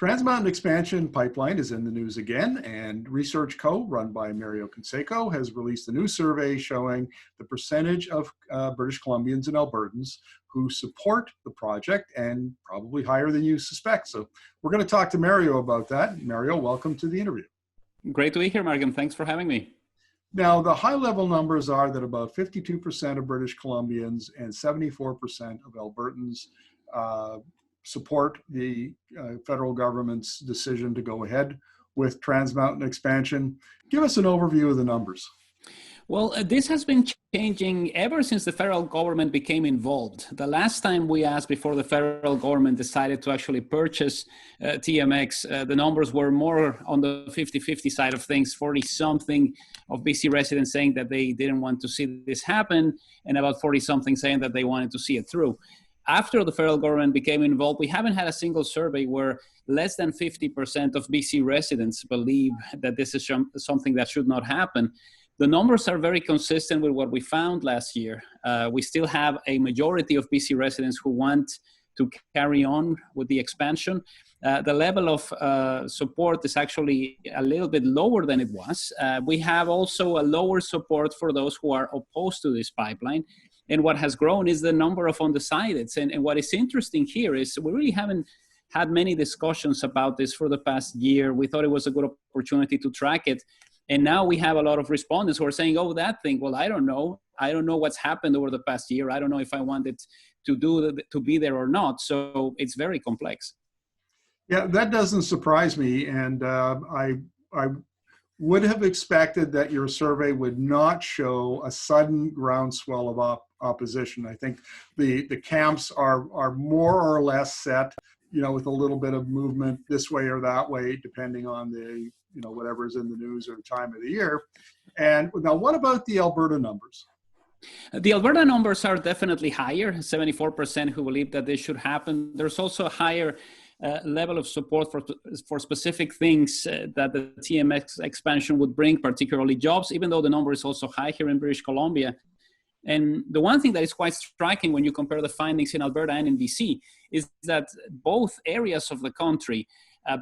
Trans Mountain Expansion Pipeline is in the news again, and Research Co., run by Mario Canseco, has released a new survey showing the percentage of British Columbians and Albertans who support the project, and probably higher than you suspect. So we're going to talk to Mario about that. Mario, welcome to the interview. Great to be here, Markham. Thanks for having me. Now, the high-level numbers are that about 52% of British Columbians and 74% of Albertans support the federal government's decision to go ahead with Trans Mountain expansion. Give us an overview of the numbers. Well, this has been changing ever since the federal government became involved. The last time we asked, before the federal government decided to actually purchase TMX, the numbers were more on the 50-50 side of things, 40-something of BC residents saying that they didn't want to see this happen, and about 40-something saying that they wanted to see it through. After the federal government became involved, we haven't had a single survey where less than 50% of BC residents believe that this is something that should not happen. The numbers are very consistent with what we found last year. We still have a majority of BC residents who want to carry on with the expansion. The level of support is actually a little bit lower than it was. We have also a lower support for those who are opposed to this pipeline. And what has grown is the number of undecideds. And what is interesting here is we really haven't had many discussions about this for the past year. We thought it was a good opportunity to track it. And now we have a lot of respondents who are saying, oh, that thing, well, I don't know. I don't know what's happened over the past year. I don't know if I wanted to be there or not. So it's very complex. Yeah, that doesn't surprise me. And I would have expected that your survey would not show a sudden groundswell of opposition. I think the camps are more or less set, with a little bit of movement this way or that way, depending on the, whatever's in the news or time of the year. And now, what about the Alberta numbers? The Alberta numbers are definitely higher, 74% who believe that this should happen. There's also a higher level of support for specific things that the TMX expansion would bring, particularly jobs, even though the number is also high here in British Columbia. And the one thing that is quite striking when you compare the findings in Alberta and in BC is that both areas of the country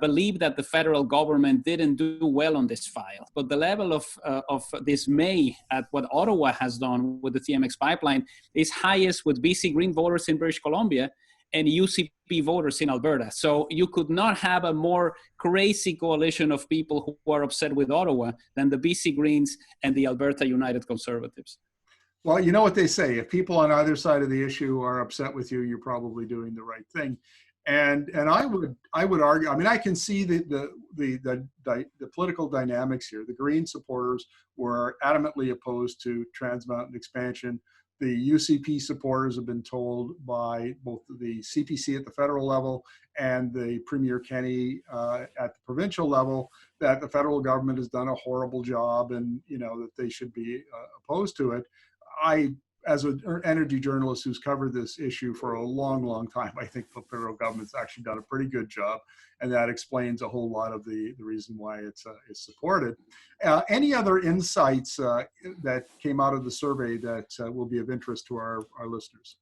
believe that the federal government didn't do well on this file. But the level of dismay at what Ottawa has done with the TMX pipeline is highest with BC Green voters in British Columbia and UCP voters in Alberta. So you could not have a more crazy coalition of people who are upset with Ottawa than the BC Greens and the Alberta United Conservatives. Well, you know what they say, if people on either side of the issue are upset with you, you're probably doing the right thing. And I would argue, I mean, I can see the political dynamics here. The Green supporters were adamantly opposed to Trans Mountain expansion. The UCP supporters have been told by both the CPC at the federal level and the Premier Kenney at the provincial level that the federal government has done a horrible job, and that they should be opposed to it. As an energy journalist who's covered this issue for a long, long time, I think the federal government's actually done a pretty good job, and that explains a whole lot of the reason why it's supported. Any other insights that came out of the survey that will be of interest to our listeners?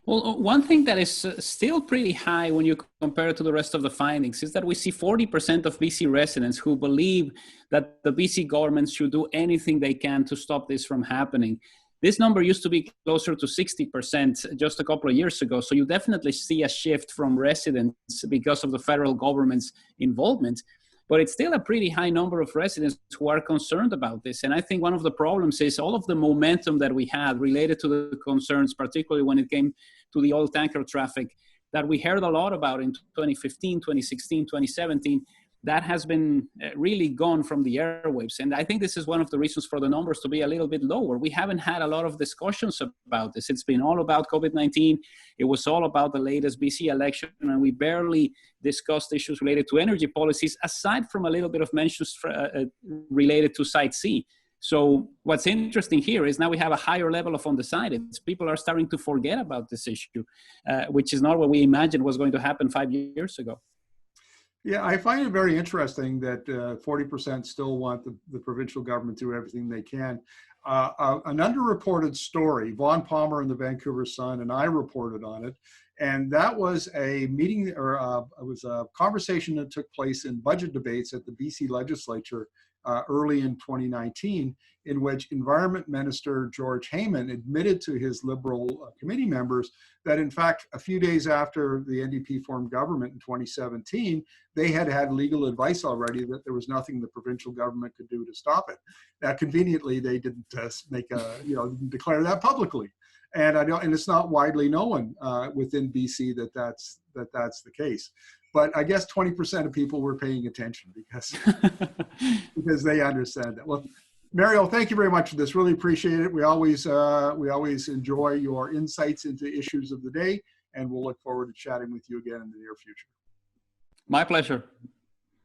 Well, one thing that is still pretty high when you compare it to the rest of the findings is that we see 40% of BC residents who believe that the BC government should do anything they can to stop this from happening. This number used to be closer to 60% just a couple of years ago. So you definitely see a shift from residents because of the federal government's involvement. But it's still a pretty high number of residents who are concerned about this. And I think one of the problems is all of the momentum that we had related to the concerns, particularly when it came to the oil tanker traffic, that we heard a lot about in 2015, 2016, 2017. That has been really gone from the airwaves. And I think this is one of the reasons for the numbers to be a little bit lower. We haven't had a lot of discussions about this. It's been all about COVID-19. It was all about the latest BC election, and we barely discussed issues related to energy policies, aside from a little bit of mentions related to Site C. So what's interesting here is now we have a higher level of undecideds. People are starting to forget about this issue, which is not what we imagined was going to happen 5 years ago. Yeah, I find it very interesting that 40% still want the provincial government to do everything they can. An underreported story, Vaughn Palmer in the Vancouver Sun and I reported on it, And that was a meeting, or it was a conversation that took place in budget debates at the BC legislature early in 2019, in which Environment Minister George Heyman admitted to his Liberal committee members that, in fact, a few days after the NDP formed government in 2017, they had had legal advice already that there was nothing the provincial government could do to stop it. Now, conveniently, they didn't didn't declare that publicly. And and it's not widely known within BC that that's the case. But I guess 20% of people were paying attention because they understand that. Well, Mario, thank you very much for this. Really appreciate it. We always enjoy your insights into issues of the day, and we'll look forward to chatting with you again in the near future. My pleasure.